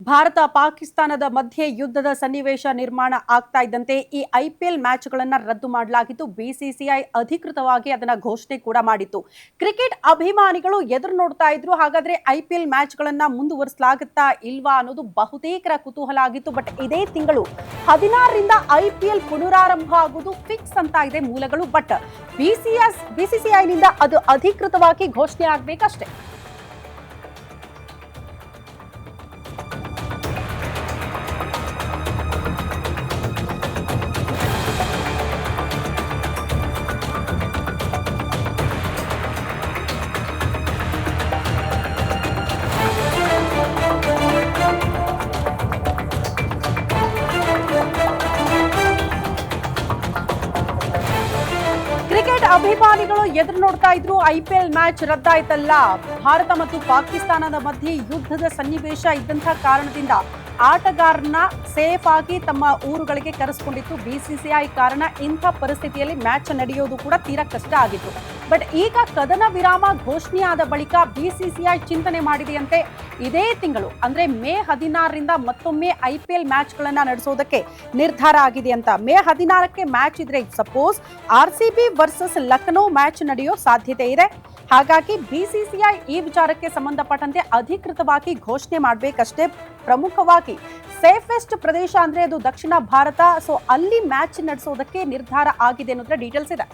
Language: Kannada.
ಭಾರತ ಪಾಕಿಸ್ತಾನದ ಮಧ್ಯೆ ಯುದ್ಧದ ಸನ್ನಿವೇಶ ನಿರ್ಮಾಣ ಆಗ್ತಾ ಇದ್ದಂತೆ ಈ ಐಪಿಎಲ್ ಮ್ಯಾಚ್ಗಳನ್ನು ರದ್ದು ಮಾಡಲಾಗಿತ್ತು. ಬಿಸಿಸಿಐ ಅಧಿಕೃತವಾಗಿ ಅದನ್ನ ಘೋಷಣೆ ಕೂಡ ಮಾಡಿತ್ತು. ಕ್ರಿಕೆಟ್ ಅಭಿಮಾನಿಗಳು ಎದುರು ನೋಡ್ತಾ ಇದ್ರು. ಹಾಗಾದ್ರೆ ಐಪಿಎಲ್ ಮ್ಯಾಚ್ಗಳನ್ನ ಮುಂದುವರಿಸಲಾಗುತ್ತಾ ಇಲ್ವಾ ಅನ್ನೋದು ಬಹುತೇಕರ ಕುತೂಹಲ ಆಗಿತ್ತು. ಬಟ್ ಇದೇ ತಿಂಗಳು 16ರಿಂದ ಐಪಿಎಲ್ ಪುನರಾರಂಭ ಆಗುವುದು ಫಿಕ್ಸ್ ಅಂತ ಇದೆ ಮೂಲಗಳು. ಬಟ್ ಬಿಸಿಸಿಐನಿಂದ ಅದು ಅಧಿಕೃತವಾಗಿ ಘೋಷಣೆ ಆಗ್ಬೇಕಷ್ಟೇ. ಕ್ರಿಕೆಟ್ ಅಭಿಮಾನಿಗಳು ಎದುರು ನೋಡ್ತಾ ಇದ್ರು. IPL match ರದ್ದಾಯ್ತಲ್ಲ. ಭಾರತ ಮತ್ತು ಪಾಕಿಸ್ತಾನದ ಮಧ್ಯೆ ಯುದ್ಧದ ಸನ್ನಿವೇಶ ಇದ್ದಂತಹ ಕಾರಣದಿಂದ ಆಟಗಾರನ ಸೇಫ್ ಆಗಿ ತಮ್ಮ ಊರುಗಳಿಗೆ ಕರೆಸಿಕೊಂಡಿತ್ತು ಬಿಸಿಸಿಐ. ಕಾರಣ ಇಂಥ ಪರಿಸ್ಥಿತಿಯಲ್ಲಿ ಮ್ಯಾಚ್ ನಡೆಯೋದು ಕೂಡ ತೀರಾ ಕಷ್ಟ ಆಗಿತ್ತು. ಬಟ್ ಈಗ ಕದನ ವಿರಾಮ ಘೋಷಣೆಯಾದ ಬಳಿಕ ಬಿಸಿಸಿಐ ಚಿಂತನೆ ಮಾಡಿದೆಯಂತೆ. ಇದೇ ತಿಂಗಳು ಅಂದ್ರೆ ಮೇ 16ರಿಂದ ಮತ್ತೊಮ್ಮೆ ಐಪಿಎಲ್ ಮ್ಯಾಚ್ಗಳನ್ನ ನಡೆಸೋದಕ್ಕೆ ನಿರ್ಧಾರ ಆಗಿದೆ ಅಂತ. ಮೇ 16ಕ್ಕೆ ಮ್ಯಾಚ್ ಇದ್ರೆ suppose RCB versus Lucknow match ನಡೆಯೋ ಸಾಧ್ಯತೆ ಇದೆ. ಹಾಗಾಗಿ ಬಿಸಿಸಿಐ ಈ ವಿಚಾರಕ್ಕೆ ಸಂಬಂಧಪಟ್ಟಂತೆ ಅಧಿಕೃತವಾಗಿ ಘೋಷಣೆ ಮಾಡಬೇಕಷ್ಟೇ. ಪ್ರಮುಖವಾಗಿ ಸೇಫೆಸ್ಟ್ ಪ್ರದೇಶ ಅಂದ್ರೆ ಅದು ದಕ್ಷಿಣ ಭಾರತ. ಸೊ ಅಲ್ಲಿ ಮ್ಯಾಚ್ ನಡೆಸೋದಕ್ಕೆ ನಿರ್ಧಾರ ಆಗಿದೆ ಅನ್ನೋದ್ರ ಡೀಟೇಲ್ಸ್ ಇದೆ.